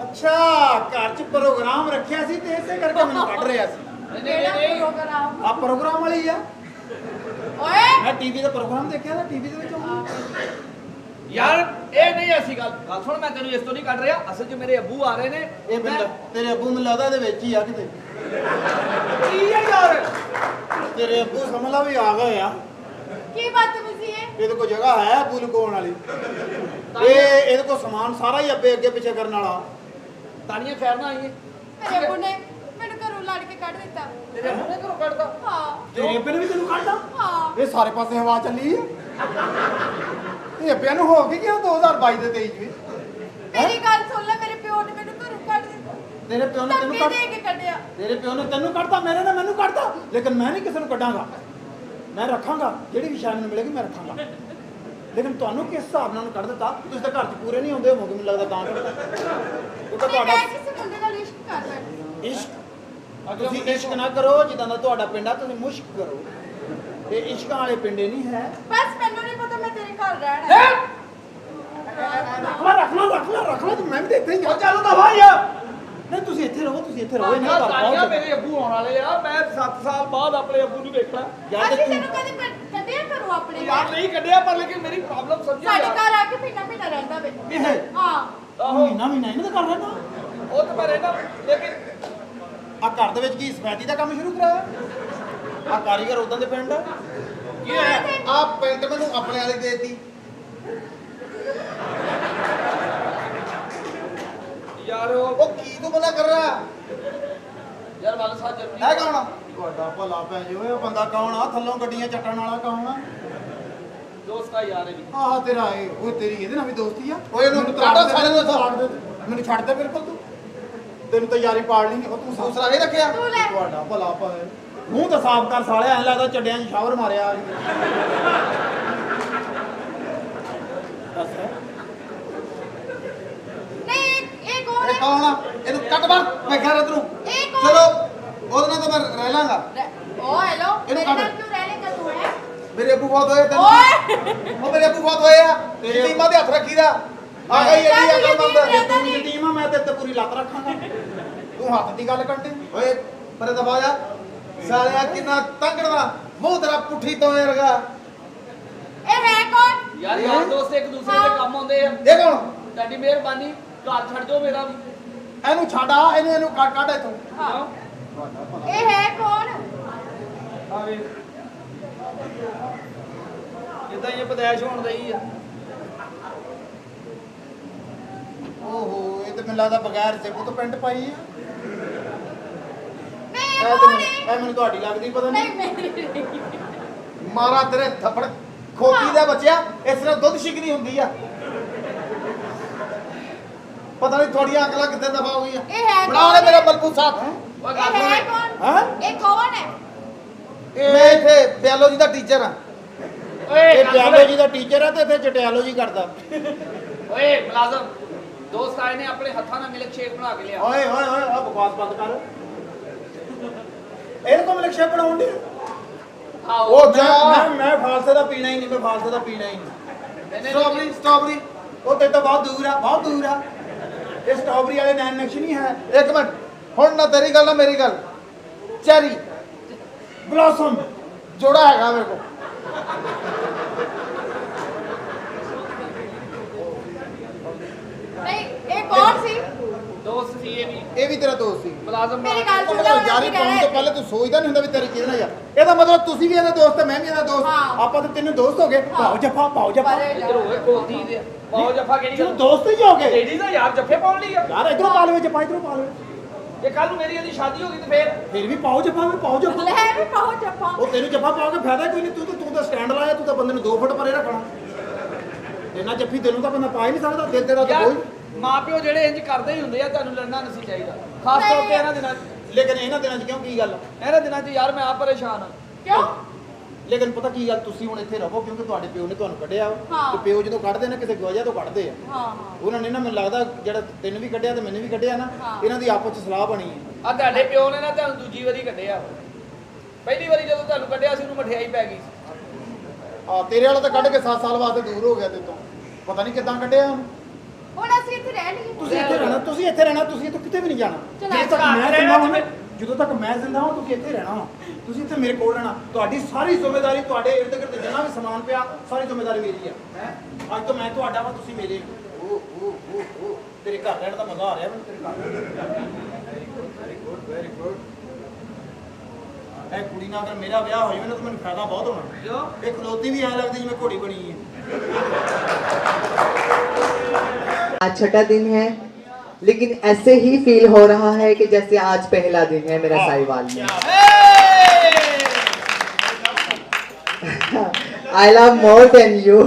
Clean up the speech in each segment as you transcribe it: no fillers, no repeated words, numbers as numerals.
ਅੱਛਾ ਘਰ 'ਚ ਪ੍ਰੋਗਰਾਮ ਰੱਖਿਆ ਸੀ ਤੇ ਇਸੇ ਕਰਕੇ ਮੈਨੂੰ ਕੱਢ ਰਿਹਾ ਸੀ। ਨਹੀਂ ਪ੍ਰੋਗਰਾਮ ਆ ਪ੍ਰੋਗਰਾਮ ਵਾਲੀ ਆ। ਓਏ ਮੈਂ ਟੀਵੀ ਦਾ ਪ੍ਰੋਗਰਾਮ ਦੇਖਿਆ ਤਾਂ ਟੀਵੀ ਦੇ ਵਿੱਚ ਯਾਰ ਇਹ ਨਹੀਂ ਐਸੀ ਗੱਲ ਸੁਣ, ਮੈਂ ਤੈਨੂੰ ਇਸ ਤੋਂ ਨਹੀਂ ਕੱਢ ਰਿਹਾ। ਅਸਲ 'ਚ ਮੇਰੇ ਅੱਬੂ ਆ ਰਹੇ ਨੇ। ਇਹ ਬੰਦਾ ਤੇਰੇ ਅੱਬੂ ਮੈਨੂੰ ਲੱਗਦਾ ਇਹਦੇ ਵਿੱਚ ਹੀ ਆ ਕਿਤੇ। ਕੀ ਹੈ ਯਾਰ? ਤੇਰੇ ਅੱਬੂ ਸਮਝ ਲਾ ਵੀ ਆ ਗਏ ਆ। ਕੀ ਬਦਤਮੀਜ਼ੀ ਹੈ? ਇਹਦੇ ਕੋਲ ਜਗ੍ਹਾ ਹੈ ਅੱਬੂ ਲੁਕਾਉਣ ਵਾਲੀ। ਇਹਦੇ ਕੋਲ ਸਮਾਨ ਸਾਰਾ ਹੀ ਅੱਗੇ ਪਿੱਛੇ ਕਰਨ ਵਾਲਾ। ਤਾਨੀਆਂ ਖੈਰ ਨਾ ਆਈਏ। ਮੇਰੇ ਅੱਬੂ ਨੇ ਮੈਨੂੰ ਘਰੋਂ ਲੜ ਕੇ ਕੱਢ ਦਿੱਤਾ। ਤੇਰੇ ਅੱਬੂ ਨੇ ਘਰੋਂ ਕੱਢਦਾ? ਹਾਂ ਤੇਰੇ ਅੱਬੇ ਨੇ ਵੀ ਤੈਨੂੰ ਕੱਢਦਾ? ਹਾਂ ਇਹ ਸਾਰੇ ਪਾਸੇ ਹਵਾ ਚੱਲੀ ਆ। ਇਹ ਅੱਬਿਆਂ ਨੂੰ ਹੋ ਕੇ ਗਿਆ 2022 ਦੇ 23 ਚ ਵੀ। ਮੇਰੀ ਗੱਲ ਸੁਣ ਲੈ, ਮੇਰੇ ਪਿਓ ਨੇ ਮੈਨੂੰ ਘਰੋਂ ਕੱਢ ਦਿੱਤਾ। ਤੇਰੇ ਪਿਓ ਨੇ ਤੈਨੂੰ ਧੱਕੇ ਦੇ ਕੇ ਕੱਢਿਆ। ਤੇਰੇ ਪਿਓ ਨੇ ਤੈਨੂੰ ਕੱਢਦਾ, ਮੇਰੇ ਨੇ ਮੈਨੂੰ ਕੱਢਦਾ। ਲੇਕਿਨ ਮੈਂ ਨਹੀਂ ਕਿਸੇ ਨੂੰ ਕੱਢਾਂਗਾ। ਮੈਂ ਰੱਖਾਂਗਾ ਜਿਹੜੀ ਵੀ ਸ਼ਾਨ ਮੈਨੂੰ ਮਿਲੇਗੀ ਮੈਂ ਰੱਖਾਂਗਾ। ਲੇਕਿਨ ਤੁਹਾਨੂੰ ਕਿਸ ਹਿਸਾਬ ਨਾਲ ਕੱਢ ਦਿੱਤਾ? ਤੁਸੀਂ ਤਾਂ ਘਰ 'ਚ ਪੂਰੇ ਨਹੀਂ ਹੁੰਦੇ ਹੋਵੋਗੇ ਮੈਨੂੰ ਲੱਗਦਾ ਤਾਂ ਕੱਢਦਾ। ਉਹ ਤਾਂ ਨਹੀਂ, ਤੁਹਾਡਾ ਮੈਂ ਕਿਸੇ ਮੁੰਡੇ ਨਾਲ ਇਸ਼ਕ ਕਰ ਬੈਠੀ। ਇਸ਼ਕ। ਤੁਸੀਂ ਇਸ਼ਕ ਨਾ ਕਰੋ ਜਿੱਦਾਂ ਦਾ ਤੁਹਾਡਾ ਪਿੰਡ ਆ, ਤੁਸੀਂ ਮੁਸ਼ਕ ਕਰੋ। ਇਹ ਇਸ਼ਕਾਂ ਵਾਲੇ ਪਿੰਡੇ ਨਹੀਂ ਹੈ। ਬਸ ਮੈਨੂੰ ਨਹੀਂ ਪਤਾ ਮੈਂ ਤੇਰੇ ਘਰ ਰਹਿਣਾ ਹੈ। ਰੱਖ ਲਾ ਮੈਂ ਵੀ ਤਾਂ ਇੱਥੇ ਹੀ ਆ। ਚੱਲ ਤਾਂ ਭਾਈ ਆ। ਨਹੀਂ ਤੁਸੀਂ ਇੱਥੇ ਰਹੋ, ਤੁਸੀਂ ਇੱਥੇ ਰਹੋ। ਇਹਨਾਂ ਘਰ ਤਾਨੀਆਂ ਪਾਓ। ਮੇਰੇ ਅੱਬੂ ਆਉਣ ਵਾਲੇ ਆ। ਮੈਂ 7 ਸਾਲ ਬਾਅਦ ਆਪਣੇ ਅੱਬੂ ਨੂੰ ਵੇਖਣਾ। ਯਾਰ ਅਸੀਂ ਤੂੰ ਤੈਨੂੰ ਕਦੇ ਕੱਢਿਆ ਕਰੋ ਆਪਣੇ ਯਾਰ ਘਰ। ਨਹੀਂ ਕੱਢਿਆ, ਪਰ ਲੇਕਿਨ ਮੇਰੀ ਪ੍ਰੋਬਲਮ ਸਮਝਿਆ ਸਾਡੇ ਯਾਰ। ਘਰ ਆ ਕੇ ਪੀਣਾ ਰਹਿੰਦਾ ਵੇ। ਇਹ ਹੈ ਹਾਂ ਆਹੋ ਮਹੀਨਾ ਇਹਨਾਂ ਦਾ ਕਰ ਲੈਣਾ। ਉਹ ਤਾਂ ਮੈਂ ਰਹਿਣਾ, ਲੇਕਿਨ ਆ ਘਰ ਦੇ ਵਿੱਚ ਕੀ ਸਫੈਦੀ ਦਾ ਕੰਮ ਸ਼ੁਰੂ ਕਰਾਇਆ? ਆ ਕਾਰੀਗਰ ਉਦਾਂ ਦੇ ਪਿੰਡ ਆ। ਕੀ ਹੈ? ਆ ਪੈਂਟ ਮੈਨੂੰ ਆਪਣੇ ਵਾਲੀ ਦੇਤੀ। ਯਾਰ ਉਹ ਕੀ ਤੂੰ ਬਣਾ ਕਰ ਰਿਹਾ ਯਾਰ ਵਾਲਾ ਸਾਹਿਬ ਜਰੂਰੀ ਹੈ? ਕੌਣ ਆ? ਤੁਹਾਡਾ ਭਲਾ ਪੈ ਜੇ ਓਏ। ਉਹ ਬੰਦਾ ਕੌਣ ਆ? ਥੱਲੋਂ ਗੱਡੀਆਂ ਚੱਟਣ ਵਾਲਾ ਕੌਣ ਆ? ਦੋਸਤ ਆ ਯਾਰ ਇਹ ਵੀ। ਆਹ ਤੇਰਾ ਇਹ ਉਹ ਤੇਰੀ ਇਹਦੇ ਨਾਲ ਵੀ ਦੋਸਤੀ ਆ। ਓਏ ਇਹਨੂੰ ਕਾਟਾ ਸਾਡੇ ਨੂੰ ਮੈਨੂੰ ਛੱਡ ਦੇ ਬਿਲਕੁਲ। ਤੂੰ ਤੈਨੂੰ ਤਾਂ ਯਾਰੀ ਪਾੜ ਲਈ। ਉਹ ਤੂੰ ਦੂਸਰਾ ਇਹ ਰੱਖਿਆ। ਤੂੰ ਲੈ। ਤੁਹਾਡਾ ਭਲਾ ਪਏ। ਮੂੰਹ ਤਾਂ ਸਾਫ਼ ਕਰ ਸਾਲਿਆ। ਐਂ ਲੱਗਦਾ ਚੱਡਿਆਂ 'ਚ ਸ਼ਾਵਰ ਮਾਰਿਆ। ਦੱਸ ਨਹੀਂ ਇਹ ਕੌਣ ਇਹ ਹੈ? ਕੌਣ ਆ? ਇਹਨੂੰ ਕੱਟ ਬਾਹਰ। ਮੈਂ ਖੈਰ ਇਧਰੋਂ ਇਹ ਕੌਣ? ਚਲੋ ਉਹਦੇ ਨਾਲ ਤਾਂ ਮੈਂ ਰਹਿ ਲਾਂਗਾ। ਓ ਹੈਲੋ ਇਹਨੂੰ ਮੇਰੇ ਕੱਢ। ਨਾਲ ਕਿਉਂ ਰਹਿ ਤੂੰ ਹੈ? ਮੇਰੇ ਅੱਬੂ ਬਹੁਤ ਹੋਏ ਤੈਨੂੰ। ਓਏ ਉਹ ਮੇਰੇ ਅੱਬੂ ਬਹੁਤ ਹੋਏ ਆ। ਟੀਮਾਂ ਦੇ ਹੱਥ ਰੱਖੀਦਾ। ਆ ਗਈ ਇਹਦੀ ਅਕਲ ਮੰਦ। ਤੂੰ ਦੀ ਟੀਮ ਆ, ਮੈਂ ਤੇ ਪੂਰੀ ਲੱਤ ਰੱਖਾਂਗਾ। ਤੂੰ ਹੱਥ ਦੀ ਗੱਲ ਕਰਦੀ ਓਏ। ਪਰੇ ਦਬਾ ਜਾ ਸਾਲਿਆ। ਕਿੰਨਾ ਤੰਗੜਵਾ ਮੂੰਹ ਤੇਰਾ ਪੁੱਠੀ ਤੋਂ ਵਰਗਾ। ਇਹ ਹੈ ਕੌਣ? ਯਾਰ ਯਾਰ ਦੋਸਤ ਇੱਕ ਦੂਸਰੇ ਦੇ ਕੰਮ ਆਉਂਦੇ ਆ। ਇਹ ਕੌਣ? ਤੁਹਾਡੀ ਮਿਹਰਬਾਨੀ, ਘਰ ਛੱਡ ਦਿਓ ਮੇਰਾ ਵੀ। ਇਹਨੂੰ ਛੱਡ ਆ। ਇਹਨੂੰ ਕੱਢ ਇੱਥੋਂ। ਹਾਂ ਇਹ ਹੈ ਕੌਣ? ਆ ਵੇ ਜਿੱਦਾਂ ਇਹ ਪਦੈਸ਼ ਹੋਣ ਰਹੀ ਆ। ਓਹੋ ਇਹ ਤੇ ਮੈਨੂੰ ਲੱਗਦਾ ਬਗੈਰ ਸੇਬੂ ਤੋਂ ਪੈਂਟ ਪਾਈ ਆ। ਨਹੀਂ ਇਹ ਇਹ ਤੇ ਕੌਣ ਹੈ? ਇਹ ਮੈਨੂੰ ਤੁਹਾਡੀ ਲੱਗਦੀ ਪਤਾ ਨਹੀਂ ਨਹੀਂ। ਮੇਰੀ ਮਾਰਾ ਤੇਰੇ ਥੱਪੜ ਖੋਤੀ ਦਾ ਬੱਚਿਆ। ਇਸ ਤਰ੍ਹਾਂ ਦੁੱਧ ਸ਼ਿਕਰੀ ਹੁੰਦੀ ਆ। ਪਤਾ ਨਹੀਂ ਤੁਹਾਡੀਆਂ ਅਕਲਾਂ ਕਿੱਥੇ ਦਫਾ ਹੋ ਗਈਆਂ। ਇਹ ਹੈ ਬਣਾ ਲੈ ਮੇਰਾ ਬਲਬੂ ਸਾਹਿਬ। ਉਹ ਇਹ ਗੱਲ ਹੈ ਸੁਣ। ਕੌਣ? ਹਾਂ ਇਹ ਕੌਣ ਹੈ? ਮੈਂ ਇੱਥੇ ਬਿਓਲੋਜੀ ਦਾ ਟੀਚਰ ਆ। ਓਏ ਇਹ ਗੱਲ ਸੁਣ। ਬਿਓਲੋਜੀ ਦਾ ਟੀਚਰ ਆ ਤੇ ਇੱਥੇ ਜਟਿਆਲੋਜੀ ਕਰਦਾ। ਓਏ ਮੁਲਾਜ਼ਮ ਦੋਸਤ ਆਏ ਨੇ, ਆਪਣੇ ਹੱਥਾਂ ਨਾਲ ਮਿਲਕ ਸ਼ੇਕ ਬਣਾ ਕੇ ਲਿਆ। ਓਏ ਓਏ ਓਏ ਆ ਬਕਵਾਸ ਬੰਦ ਕਰ। ਇਹਦੇ ਕੋਲ ਮਿਲਕ ਸ਼ੇਕ ਬਣਾਉਣ ਦੀ। ਆਓ ਉਹ ਮੈਂ ਫਾਲਸੇ ਦਾ ਪੀਣਾ ਹੀ ਨਹੀਂ। ਮੈਂ ਫਾਲਸੇ ਦਾ ਪੀਣਾ ਹੀ ਨਹੀਂ। ਸਟ੍ਰਾਬੇਰੀ ਉਹ ਤੇ ਤਾਂ ਬਹੁਤ ਦੂਰ ਆ, ਬਹੁਤ ਦੂਰ ਆ। ਇਹ ਸਟ੍ਰਾਬੇਰੀ ਵਾਲੇ ਨੈਣ ਨਕਸ਼ ਨਹੀਂ ਹੈ। ਇੱਕ ਮਿੰਟ ਹੁਣ ਨਾ ਤੇਰੀ ਗੱਲ ਨਾ ਮੇਰੀ ਗੱਲ। ਚੈਰੀ ਬਲੌਸਮ ਜੋੜਾ ਹੈਗਾ ਮੇਰੇ ਕੋਲ। ਨਹੀਂ ਇਹ ਕੌਣ ਸੀ? ਦੋਸਤ ਸੀ ਇਹ ਵੀ ਤੇਰਾ ਦੋਸਤ ਸੀ। ਮੁਲਾਜ਼ਮ ਮੇਰੀ ਗੱਲ ਸੁਣ। ਯਾਰੀ ਪਾਉਣ ਤੋਂ ਪਹਿਲੇ ਤੂੰ ਸੋਚਦਾ ਨਹੀਂ ਹੁੰਦਾ ਵੀ ਤੇਰੀ ਕਿਹਦੇ ਨਾਲ ਯਾਰ। ਇਹਦਾ ਮਤਲਬ ਤੁਸੀਂ ਵੀ ਇਹਦਾ ਦੋਸਤ ਹੈ, ਮੈਂ ਵੀ ਇਹਦਾ ਦੋਸਤ। ਹਾਂ। ਆਪਾਂ ਤਾਂ ਤਿੰਨੇ ਦੋਸਤ ਹੋ ਗਏ। ਪਾਓ ਜੱਫਾ, ਪਾਓ ਜੱਫਾ। ਇੱਧਰ ਹੋਏ ਕੋਤੀ ਦੇ ਪਾਓ ਜੱਫਾ ਕਿਹੜੀ ਚਲੋ ਗੱਲ? ਦੋਸਤ ਹੀ ਹੋ ਗਏ ਲੇਡੀਜ਼ ਆ ਯਾਰ, ਜੱਫੇ ਪਾਉਣ ਲਈ ਆ। ਯਾਰ। ਇਧਰੋਂ ਪਾ ਲਵੇ ਜੱਫਾ, ਇਧਰੋਂ ਪਾ ਲਵੇ। ਜੇ ਕੱਲ ਨੂੰ ਮੇਰੀ ਇਹਦੀ ਸ਼ਾਦੀ ਹੋ ਗਈ ਤੇ ਫੇਰ ਫਿਰ ਵੀ ਪਾਓ ਜੱਫਾ, ਵੀ ਪਾਓ ਜੱਫਾ। ਲੈ ਵੀ ਪਾਓ ਜੱਫਾ। ਉਹ ਤੈਨੂੰ ਜੱਫਾ ਪਾਓਗੇ ਫਾਇਦਾ ਕੋਈ ਨਹੀਂ। ਤੂੰ ਤਾਂ ਸਟੈਂਡ ਲਾਇਆ। ਤੂੰ ਤਾਂ ਬੰਦੇ ਨੂੰ 2 ਫੁੱਟ ਪਰੇ ਰੱਖਣਾ। ਇੰਨਾ ਜੱਫੀ ਤੈਨੂੰ ਤਾਂ ਬੰਦਾ ਪਾ ਹੀ ਨਹੀਂ ਸਕਦਾ। ਦਿਲ ਤੇਰਾ ਤਾਂ ਯਾਰ ਕੋਈ। ਮਾਪਿਓ ਜਿਹੜੇ ਇੰਜ ਕਰਦੇ ਹੀ ਹੁੰਦੇ ਆ, ਤੁਹਾਨੂੰ ਲੜਨਾ ਨਹੀਂ ਚਾਹੀਦਾ, ਖਾਸ ਤੌਰ ਤੇ ਇਹਨਾਂ ਦਿਨਾਂ 'ਚ। ਲੇਕਿਨ ਇਹਨਾਂ ਦਿਨਾਂ 'ਚ ਕਿਉਂ ਕੀ ਗੱਲ? ਇਹਨਾਂ ਦਿਨਾਂ 'ਚ ਯਾਰ ਮੈਂ ਆਪ ਪਰੇਸ਼ਾਨ ਆ। ਕਿਉਂ? ਲੇਕਿਨ ਪਤਾ ਕੀ ਗੱਲ, ਤੁਸੀਂ ਹੁਣ ਇੱਥੇ ਰਹੋ ਕਿਉਂਕਿ ਤੁਹਾਡੇ ਪਿਓ ਨੇ ਤੁਹਾਨੂੰ ਕੱਢਿਆ। ਹਾਂ। ਤੇ ਪਿਓ ਜਦੋਂ ਕੱਢਦੇ ਨੇ ਕਿਸੇ ਵਜ੍ਹਾ ਤੋਂ ਕੱਢਦੇ ਆ। ਹਾਂ ਹਾਂ ਉਹਨਾਂ ਨੇ ਨਾ ਮੈਨੂੰ ਲੱਗਦਾ ਜਿਹੜਾ ਤੈਨੂੰ ਵੀ ਕੱਢਿਆ ਤੇ ਮੈਨੂੰ ਵੀ ਕੱਢਿਆ ਨਾ, ਹਾਂ। ਇਹਨਾਂ ਦੀ ਆਪਸ 'ਚ ਸਲਾਹ ਬਣੀ ਹੈ। ਆ ਤੁਹਾਡੇ ਪਿਓ ਨੇ ਨਾ ਤੁਹਾਨੂੰ ਦੂਜੀ ਵਾਰੀ ਕੱਢਿਆ। ਪਹਿਲੀ ਵਾਰੀ ਜਦੋਂ ਤੁਹਾਨੂੰ ਕੱਢਿਆ ਸੀ ਉਹਨੂੰ ਮਠਿਆਈ ਪੈ ਗਈ ਸੀ। ਆ ਤੇਰੇ ਵਾਲਾ ਤਾਂ ਕੱਢ ਕੇ 7 ਸਾਲ ਵਾਸਤੇ ਦੂਰ ਹੋ ਗਿਆ ਤੇ ਤੋਂ। ਪਤਾ ਨਹੀਂ ਕਿੱਦਾਂ ਕੱਢਿਆ ਉਹਨੂੰ। ਹੁਣ ਅਸੀਂ ਇੱਥੇ ਰਹਿ ਲਈਏ। ਤੁਸੀਂ ਇੱਥੇ ਰਹਿਣਾ, ਤੁਸੀਂ ਇੱਥੇ ਇੱਥੇ ਰਹਿਣਾ, ਤੁਸੀਂ ਇੱਥੋਂ ਕਿਤੇ ਵੀ ਨਹੀਂ ਜਾਣਾ। ਚਲੋ ਜਦੋਂ ਤੱਕ ਮੈਂ ਜ਼ਿੰਦਾ ਹਾਂ, ਜਦੋਂ ਤੱਕ ਮੈਂ ਜ਼ਿੰਦਾ ਹਾਂ ਤੁਸੀਂ ਇੱਥੇ ਰਹਿਣਾ ਵਾ, ਤੁਸੀਂ ਇੱਥੇ ਮੇਰੇ ਕੋਲ ਰਹਿਣਾ। ਤੁਹਾਡੀ ਸਾਰੀ ਜ਼ਿੰਮੇਵਾਰੀ, ਤੁਹਾਡੇ ਇਰਦ ਗਿਰਦ ਜਿੰਨਾ ਵੀ ਸਮਾਨ ਪਿਆ ਸਾਰੀ ਜ਼ਿੰਮੇਵਾਰੀ ਮੇਰੀ ਹੈ। ਅੱਜ ਤੋਂ ਮੈਂ ਤੁਹਾਡਾ ਵਾ, ਤੁਸੀਂ ਮੇਰੇ। ਤੇਰੇ ਘਰ ਰਹਿਣ ਦਾ ਮਜ਼ਾ ਆ ਰਿਹਾ ਮੈਨੂੰ, ਤੇਰੇ ਘਰ। Very good very good. ਇਹ ਕੁੜੀ ਨਾਲ ਅਗਰ ਮੇਰਾ ਵਿਆਹ ਹੋ ਜਾਵੇ ਨਾ ਤਾਂ ਮੈਨੂੰ ਫਾਇਦਾ ਬਹੁਤ ਹੋਣਾ। ਇਹ ਖਲੋਤੀ ਵੀ ਐ ਲੱਗਦੀ ਜਿਵੇਂ ਘੋੜੀ ਬਣੀ ਹੈ। आज छठा दिन है, लेकिन ऐसे ही फील हो रहा है कि जैसे आज पहला दिन है मेरा साहिवाल में। I love more than you.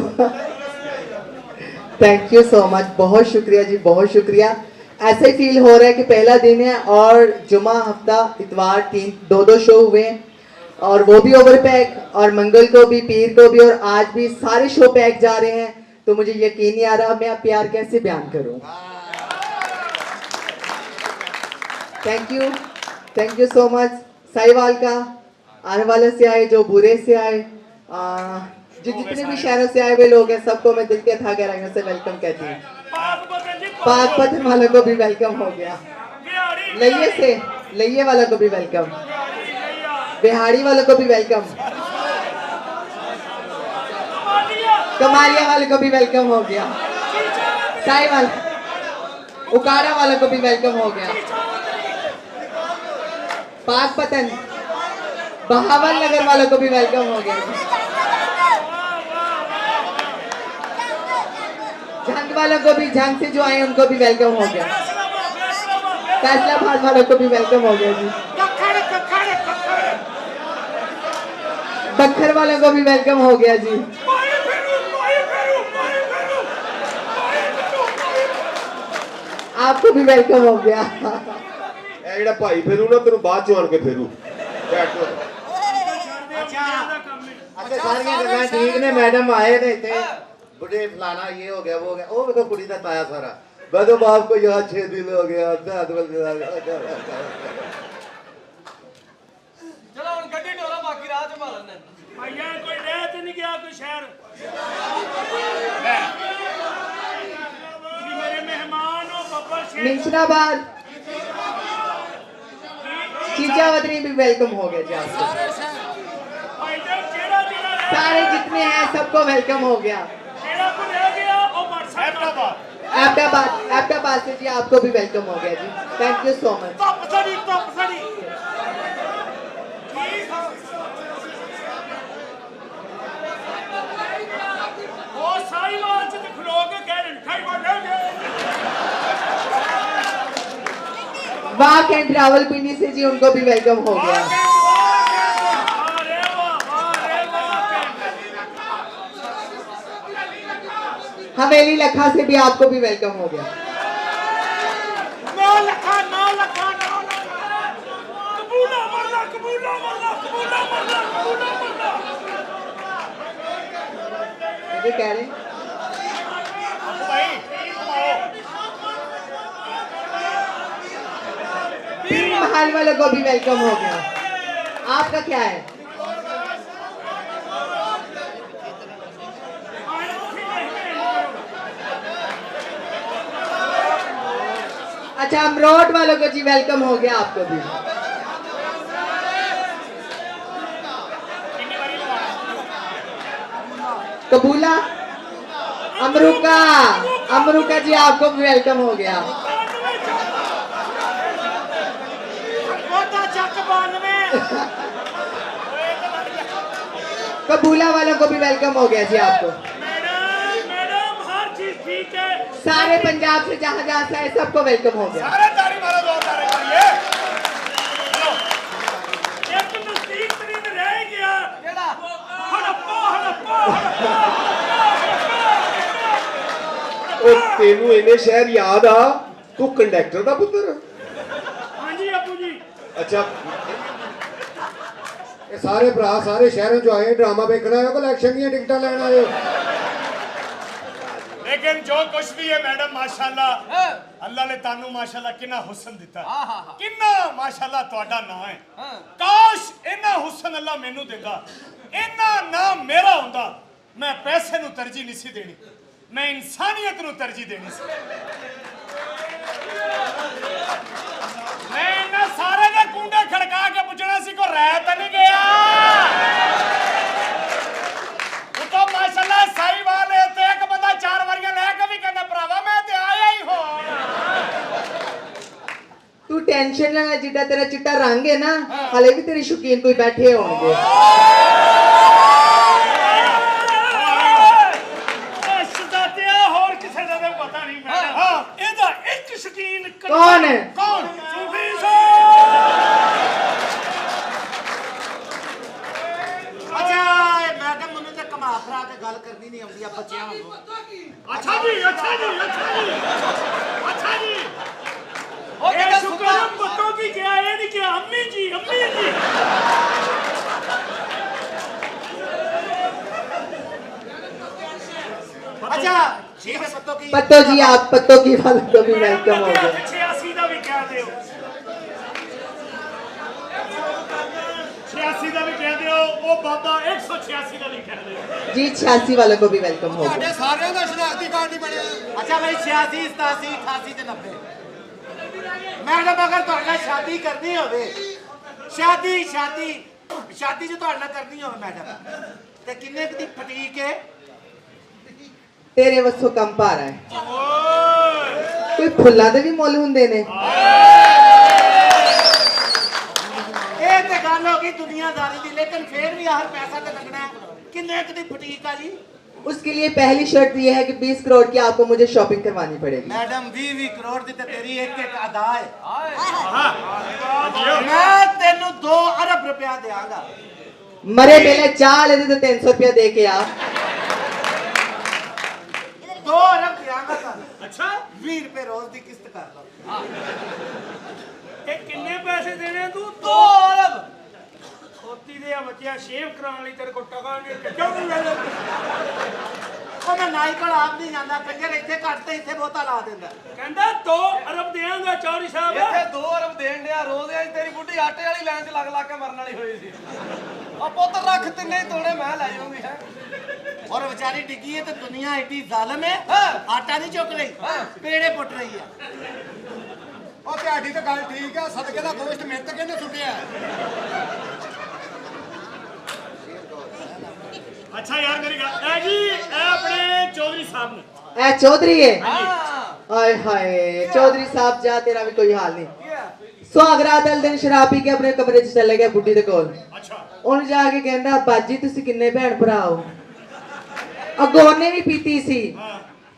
Thank you so much, बहुत शुक्रिया जी, बहुत शुक्रिया। ऐसे ही फील हो रहा है कि पहला दिन है और जुमा हफ्ता इतवार 2 शो हुए और वो भी ओवर पैक, और मंगल को भी, पीर को भी, और आज भी सारे शो पैक जा रहे हैं। तो मुझे यकीन नहीं आ रहा मैं अब प्यार कैसे बयान करूं। Thank you so much. Sahiwal का आने वाले से आए, जो बुरे से आए, जो जितने भी शहरों से आए हुए लोग हैं, सबको मैं दिल के था गहराइयों से वेलकम कहती हूँ। पाकपतन वालों को भी वेलकम हो गया, लइये वालों को भी वेलकम, बिहाड़ी वालों को भी वेलकम, कमालिया वालों को भी वेलकम हो गया, साहिवाल उकाड़ा वालों को भी वेलकम हो गया, पाकपतन बहावल नगर वालों को भी वेलकम हो गया, झंग वालों को भी, झंग से जो आए उनको भी वेलकम हो गया, फैसलाबाद वालों को भी वेलकम हो गया जी, बखर वालों को भी वेलकम हो गया जी, आपको भी वेलकम हो गया। ਇਹ ਜਿਹੜਾ ਭਾਈ ਫੇਰੂ ਨਾ ਤੈਨੂੰ ਬਾਅਦ ਚੋਂ ਆਣ ਕੇ ਫੇਰੂ। अच्छा सारियां गल्लां ठीक ने, मैडम आए ने इत्थे बुढ़े फलाना ये हो गया वो हो गया, ओ देखो कुड़ी दा ताया सारा बदो बाप को यहाँ 6 दिन हो गया। ਚਲੋ ਹੁਣ ਗੱਡੀ ਢੋਲਾ, ਬਾਕੀ ਰਾਹ ਚ ਮਾਰਨ ਨੇ। ਭਾਈਆ ਕੋਈ ਰਹਿ ਤੇ ਨਹੀਂ ਗਿਆ ਕੋਈ ਸ਼ਹਿਰ। ਤੁਸੀਂ ਮੇਰੇ ਮਹਿਮਾਨ ਹੋ ਬੱਬਰ ਸ਼ੇਰ। मिंचनाबाद चीचावतरी भी वेलकम हो गया जी आपको। ਭਾਈਆ ਜਿਹੜਾ ਜਿਹੜਾ ਰਹਿ सारे जितने हैं सबको वेलकम हो गया। ਜਿਹੜਾ ਕੋ ਰਹਿ ਗਿਆ ਉਹ WhatsApp अहमदाबाद से जी आपको भी वेलकम हो गया जी। Thank you so much. ਧੁੱਪ ਸੜੀ ਉਹ ਸਾਈਵਾਲ ਚ ਤੇ ਖਲੋ ਕੇ ਕਹਿ ਰਹੇ ਖਾਈ ਬੋਲੇ वाह कैंट रावलपिंडी से जी उनको भी वेलकम हो गया। हवेली लखा से भी आपको भी वेलकम हो गया। ये कह रहे हैं पीर महल वालों को भी वेलकम हो गया। आपका क्या है? अच्छा अमरोट वालों को जी वेलकम हो गया आपको भी। कबूला अमरुका जी आपको भी वेलकम हो गया। कबूला वालों को भी वेलकम हो गया जी आपको। मैडम हर चीज ठीक है। सारे पंजाब से जहाँ जहाँ से आए सबको वेलकम हो गया। सारे ताली मारो, दो तारे करिए। एक नजदीक तरीन रह गया ਕਿਹੜਾ? हड़प्पा ਉਹ ਤੈਨੂੰ ਇਹਨੇ ਸ਼ਹਿਰ ਯਾਦ ਆ, ਤੂੰ ਕੰਡਕਟਰ ਦਾ ਪੁੱਤਰ। हाँ जी अबू जी। ਅੱਛਾ ये सारे भरा सारे शहरों चो आए ड्रामा देखना है, कलेक्शन दी टिकटां लेना आए। लेकिन जो कुछ भी है मैडम माशाल्लाह अल्लाह ने तानू माशाल्लाह कितना हुस्न दिता कितना माशाल्लाह ਤੁਹਾਡਾ ਨਾਂ है। काश इन्ना हुस्न अल्लाह मैनू देंदा, इन्ना नाम मेरा ਹੁੰਦਾ, मैं पैसे ਨੂੰ ਤਰਜੀਹ ਨਹੀਂ ਸੀ ਦੇਣੀ, मैं इंसानियत ਨੂੰ ਤਰਜੀਹ ਦੇਣੀ ਸੀ। टेंशन लेना जिड्डा तेरा चिट्टा रंग है ना हाले भी तेरे शौकीन कोई बैठे होंगे ਸ਼ਦਾਤਿਆ ਹੋਰ ਕਿਸੇ ਦਾ ਤਾਂ ਪਤਾ ਨਹੀਂ ਮੈਡਮ ਹਾਂ ਇਹਦਾ ਇੱਕ ਸ਼ਕੀਨ कौन है ਕੌਣ ਸੂਫੀ ਸਾਹਿਬ ਅੱਛਾ ਮੈਡਮ ਮੈਨੂੰ ਤੇ ਕਮਾ ਫਰਾ ਕੇ ਗੱਲ ਕਰਨੀ ਨਹੀਂ ਆਉਂਦੀ ਆ ਬੱਚਿਆਂ ਵਾਂਗੂ ਅੱਛਾ ਜੀ ਅੱਛਾ ਜੀ ਅੱਛਾ ਜੀ ਅੱਛਾ ਜੀ ਉਹ ਇਹ ਜਿਹੜਾ ਸ਼ੁਕਰ ਬੱਤੋਂ ਕੀ ਕਿਹਾ ਇਹ ਨਹੀਂ ਕਿਹਾ ਅੰਮੀ ਜੀ ਅੰਮੀ ਜੀ ਅੱਛਾ ਠੀਕ ਹੈ ਪੱਤੋ ਕੀ पत्तो जी आप पत्तों की वालों को भी वेलकम हो गए 86 ਦਾ ਵੀ ਕਹਿ ਦਿਓ 86 ਦਾ ਵੀ ਕਹਿ ਦਿਓ ਉਹ ਬਾਬਾ 186 ਦਾ ਵੀ ਕਹਿ ਦਿਓ जी 86 वालों को भी वेलकम हो गए ਸਾਰਿਆਂ ਦਾ ਸ਼ਨਾਖਤੀ ਕਾਰਡ ਨਹੀਂ ਬਣਿਆ ਅੱਛਾ ਬਈ 86 87 88 ਤੇ 90 ਮੈਡਮ ਅਗਰ ਤੁਹਾਡੇ ਨਾਲ ਸ਼ਾਦੀ ਕਰਨੀ ਹੋਵੇ ਸ਼ਾਦੀ ਜੋ ਤੁਹਾਡੇ ਨਾਲ ਕਰਨੀ ਹੋਵੇ ਮੈਡਮ ਤੇ ਕਿੰਨੇ ਕੁ ਦੀ ਫਟੀਕ ਹੈ तेरे वसों कम पा रहा है कोई फुल्ला दे भी मुੱਲ ਹੁੰਦੇ ਨੇ ਇਹ ਤੇ ਗੱਲ ਹੋ ਗਈ ਦੁਨੀਆਦਾਰੀ ਦੀ ਲੇਕਿਨ ਫੇਰ ਵੀ ਆਹਰ ਪੈਸਾ ਤੇ ਲੱਗਣਾ ਹੈ ਕਿੰਨੇ ਕੁ ਦੀ ਫਟੀਕ ਆ ਜੀ उसके लिए पहली शर्त ये है कि 20 करोड़ की आपको मुझे शॉपिंग करवानी पड़ेगी मैडम 20 करोड़ ਦੀ ਤੇ ਤੇਰੀ ਇੱਕ ਅਦਾ ਹੈ ਮੈਂ ਤੈਨੂੰ 2 ਅਰਬ ਰੁਪਇਆ ਦੇਵਾਂਗਾ मरे पहले चाह लेते तो 300 रुपया दे के आप 2 ਅਰਬ ਦੇਵਾਂਗਾ ਤੁਹਾਨੂੰ ਅੱਛਾ 20 ਰੁਪਏ ਰੋਜ਼ ਦੀ ਕਿਸ਼ਤ ਕਰ ਲਓ ਇਹ ਕਿੰਨੇ ਪੈਸੇ ਦੇਣੇ ਤੂੰ 2 ਅਰਬ ਖੋਤੀ ਦੇ ਆ ਬੱਚਿਆ ਸ਼ੇਵ ਕਰਾਉਣ ਲਈ ਤੇਰੇ ਕੋਲ ਟਕਾ ਨਹੀਂ ਕਿਉਂ ਨਹੀਂ ਲੈ ਲੈ ਉਹ ਮੈਂ ਨਾਈ ਕੋਲ ਆਪ ਨਹੀਂ ਜਾਂਦਾ ਕੰਜਰ ਇੱਥੇ ਘੱਟ ਤੇ ਇੱਥੇ ਬਹੁਤਾ ਲਾ ਦਿੰਦਾ ਕਹਿੰਦਾ 2 ਅਰਬ ਦੇਵਾਂਗਾ ਚੌਧਰੀ ਸਾਹਿਬ ਇੱਥੇ 2 ਅਰਬ ਦੇਣ ਡਿਆ ਰੋਜ਼ ਅੱਜ ਤੇਰੀ ਬੁੱਢੀ ਆਟੇ ਵਾਲੀ ਲਾਈਨ 'ਚ ਲੱਗ ਕੇ ਮਰਨ ਵਾਲੀ ਹੋਈ ਸੀ ਆ ਪੁੱਤ ਰੱਖ ਤਿੰਨੇ ਹੀ ਤੋੜੇ ਮੈਂ ਲੈ ਜਾਊਂਗੀ ਹੈ ਔਰ ਵਿਚਾਰੀ ਡਿੱਗੀ ਹੈ ਤੇ ਦੁਨੀਆ ਐਡੀ ਜ਼ਾਲਮ ਹੈ ਆਟਾ ਨਹੀਂ ਚੁੱਕ ਰਹੀ ਪੇੜੇ ਪੁੱਟ ਰਹੀ ਹੈ ਉਹ ਤੁਹਾਡੀ ਤਾਂ ਗੱਲ ਠੀਕ ਆ ਸਦਕੇ ਦਾ ਗੋਸ਼ਟ ਮੇਰੇ ਤੇ ਕਿਹਨੇ ਸੁੱਟਿਆ ਅੱਛਾ ਯਾਰ ਮੇਰੀ ਗੱਲ ਇਹ ਜੀ ਇਹ ਆਪਣੇ ਚੌਧਰੀ ਸਾਹਿਬ ਨੇ ए चौधरी है ਹਾਂ हाय हाय चौधरी साहब जा तेरा भी कोई हाल नहीं सुहागरात वाले दिन शराब पी के अपने कमरे च चले गए बुढ़ी दे कोल ਅੱਛਾ ਉਹਨੂੰ ਜਾ ਕੇ ਕਹਿੰਦਾ ਬਾਜੀ ਤੁਸੀਂ ਕਿੰਨੇ ਭੈਣ ਭਰਾ ਹੋ ਅੱਗੋਂ ਉਹਨੇ ਵੀ ਪੀਤੀ ਸੀ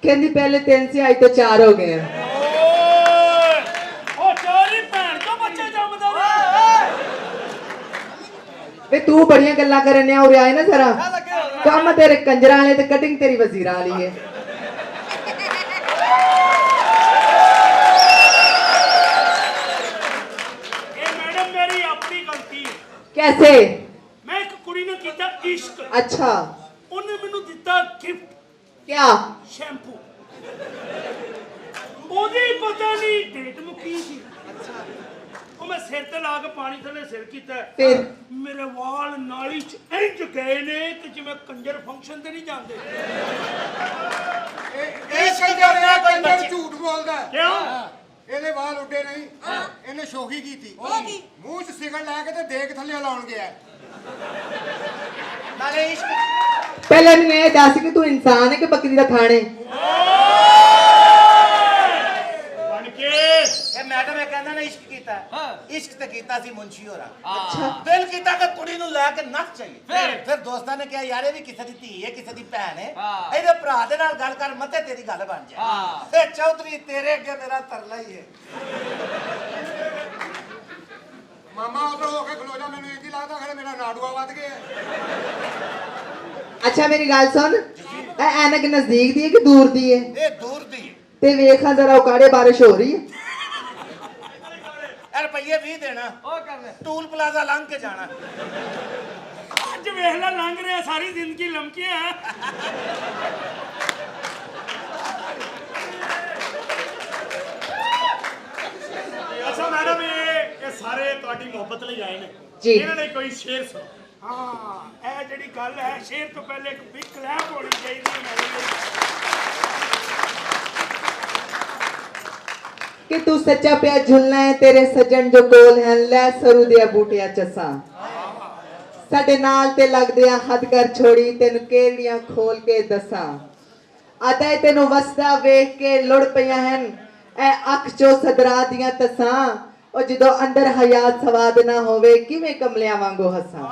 ਕਹਿੰਦੀ ਪਹਿਲੇ 3 ਸੀ ਅੱਜ ਤੋਂ 4 ਹੋ ਗਏ ਆ ਉਹ ਚੌਧਰੀ ਭੈਣ ਤੋਂ ਬੱਚੇ ਜੰਮਦਾ ਵਾ ਵੇ ਤੂੰ ਬੜੀਆਂ ਗੱਲਾਂ ਕਰਨ ਆ ਉਰੇ ਆਏ ਨਾ ਜ਼ਰਾ ਲੱਗੇ ਹੋ ਕੰਮ ਤੇਰੇ ਕੰਜਰਾਂ ਵਾਲੇ ਤੇ ਕਟਿੰਗ ਤੇਰੀ ਵਜ਼ੀਰਾਂ ਵਾਲੀ ਹੈ ਇਹ ਮੈਡਮ ਮੇਰੀ ਆਪਣੀ ਗਲਤੀ ਹੈ कैसे ਮੈਂ ਇੱਕ ਕੁੜੀ ਨੂੰ ਕੀਤਾ ਇਸ਼ਕ अच्छा ਉਹਨੇ ਮੈਨੂੰ ਦਿੱਤਾ ਗਿਫਟ क्या ਸ਼ੈਂਪੂ ਉਹਦੀ ਪਤਾ ਨਹੀਂ ਡੇਟ ਮੁੱਕੀ ਸੀ ਉਹ ਮੈਂ ਸਿਰ ਤੇ ਲਾ ਕੇ ਪਾਣੀ ਥੱਲੇ ਸਿਰ ਕੀਤਾ ਫਿਰ? ਮੇਰੇ ਵਾਲ ਨਾਲੀ ਚ ਇੰਜ ਗਏ ਨੇ ਕਿ ਜਿਵੇਂ ਕੰਜਰ ਫੰਕਸ਼ਨ ਤੇ ਨਹੀਂ ਜਾਂਦੇ ਇਹ ਕੰਜਰ ਇਹ ਕੰਜਰ ਝੂਠ ਬੋਲਦਾ ਹੈ। ਕਿਉਂ ਇਹਦੇ ਵਾਲ ਉੱਡੇ ਨਹੀਂ ਇਹਨੇ ਸ਼ੋਖੀ ਕੀਤੀ ਮੂੰਹ 'ਚ ਸਿਗਰ ਲੈ ਕੇ ਤੇ ਦੇਗ ਥੱਲੇ ਲਾਉਣ ਗਿਆ ਨਾਲੇ ਇਸ਼ਕ पहले मैंने ये दस कि तू इंसान है कि बकरी का खाने ਬਣ ਕੇ ਇਹ ਮੈਡਮ ਇਹ ਕਹਿੰਦਾ ਨਾ ਇਸ਼ਕ ਕੀਤਾ ਹਾਂ। ਇਸ਼ਕ ਤੇ ਕੀਤਾ ਸੀ ਮੁੰਸ਼ੀ ਹੋਰਾਂ अच्छा ਦਿਲ ਕੀਤਾ ਕਿ ਕੁੜੀ ਨੂੰ ਲੈ ਕੇ ਨੱਚ ਚਾਹੀਏ ਫਿਰ? ਫਿਰ ਦੋਸਤਾਂ ਨੇ ਕਿਹਾ ਯਾਰ ਇਹ ਵੀ ਕਿਸੇ ਦੀ ਧੀ ਹੈ ਕਿਸੇ ਦੀ ਭੈਣ ਹੈ ਹਾਂ। ਇਹਦੇ ਭਰਾ ਦੇ ਨਾਲ ਗੱਲ ਕਰ ਮੱਤੇ ਤੇਰੀ ਗੱਲ ਬਣ ਜਾਏ ਹਾਂ। ਤੇ ਚੌਧਰੀ ਤੇਰੇ ਅੱਗੇ ਮੇਰਾ ਤਰਲਾ ਹੀ ਹੈ ਮਾਮਾ ਉਧਰ ਹੋ ਕੇ ਖਲੋ ਜਾ ਮੈਨੂੰ ਇੰਜ ਹੀ ਲੱਗਦਾ ਖੜੇ ਮੇਰਾ ਨਾੜੂਆ ਵੱਧ ਗਿਆ अच्छा मेरी गाल सुन ए ऐनक नजदीक दी है कि दूर दी है ਇਹ ਦੂਰ ਦੀ ਹੈ ते वेखा जरा उकाड़े बारिश हो रही है ਇਹ ਰੁਪਈਏ 20 ਦੇਣਾ ਉਹ ਕਰਨੇ ਟੂਲ ਪਲਾਜ਼ਾ ਲੰਘ ਕੇ ਜਾਣਾ ਅੱਜ ਵੇਖ ਲੈ ਲੰਘ ਰਿਹਾ ਸਾਰੀ ਜ਼ਿੰਦਗੀ ਲਮਕੇ ਆ ਅੱਛਾ ਮੈਡਮ ਇਹ ਸਾਰੇ ਤੁਹਾਡੀ ਮੁਹੱਬਤ ਲਈ ਆਏ ਨੇ ਜੀ। ਇਹਨਾਂ ਨੇ ਕੋਈ ਸ਼ੇਰ ਸੁਣਾ ਹਾਂ ਇਹ ਜਿਹੜੀ ਗੱਲ ਹੈ ਸ਼ੇਰ ਤੋਂ ਪਹਿਲੇ ਇੱਕ ਬਿਗ ਕਲੈਪ ਹੋਣੀ ਚਾਹੀਦੀ ਹੈ ਮੇਰੇ ਲਈ कि तू सच्चा प्या झुलना है तेरे सज्जन जो कोल हैं लै सरू दिया बूटिया चसा साडे नाल ते लगदे आ हद कर छोड़ी तेनु केड़ियां खोल के दसा आता है तेनु वसदा वेख के लुड़ पईयां हन ए अख चो सदरा दियां तसां ਉਹ ਜਦੋਂ ਅੰਦਰ ਹਯਾਤ ਸਵਾਦ ਨਾ ਹੋਵੇ ਕਿਵੇਂ ਕਮਲਿਆਂ ਵਾਂਗੂ ਹੱਸਾਂ।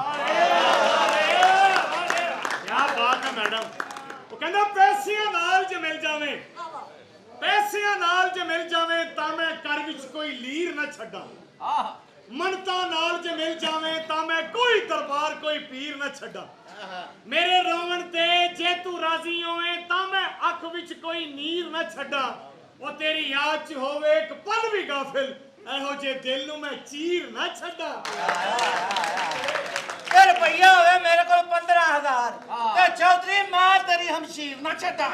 ਕਿਆ ਬਾਤ ਹੈ ਮੈਡਮ। ਉਹ ਕਹਿੰਦਾ ਪੈਸਿਆਂ ਨਾਲ ਜੇ ਮਿਲ ਜਾਵੇ, ਪੈਸਿਆਂ ਨਾਲ ਜੇ ਮਿਲ ਜਾਵੇ ਤਾਂ ਮੈਂ ਘਰ ਵਿੱਚ ਕੋਈ ਲੀਰ ਨਾ ਛੱਡਾਂ। ਮਨਤਾ ਨਾਲ ਜੇ ਮਿਲ ਜਾਵੇ ਤਾਂ ਮੈਂ ਕੋਈ ਦਰਬਾਰ ਕੋਈ ਪੀਰ ਨਾ ਛੱਡਾਂ। ਮੇਰੇ ਰੋਵਣ ਤੇ ਜੇ ਤੂੰ ਰਾਜ਼ੀ ਹੋਵੇਂ ਤਾਂ ਮੈਂ ਅੱਖ ਵਿੱਚ ਕੋਈ ਨੀਰ ਨਾ ਛੱਡਾਂ। ਉਹ ਤੇਰੀ ਯਾਦ 'ਚ ਹੋਵੇ ਇੱਕ ਪਲ ਵੀ ਗਾਫਿਲ, ਇਹੋ ਜੇ ਦਿਲ ਨੂੰ ਮੈਂ ਚੀਰ ਨਾ ਛੱਡਾਂ। ਤੇ ਰੁਪਈਆ ਹੋਵੇ ਮੇਰੇ ਕੋਲ 15,000 ਤੇ ਚੌਧਰੀ ਮੈਂ ਤੇਰੀ ਹਮਸ਼ੀਰ ਨਾ ਛੱਡਾਂ।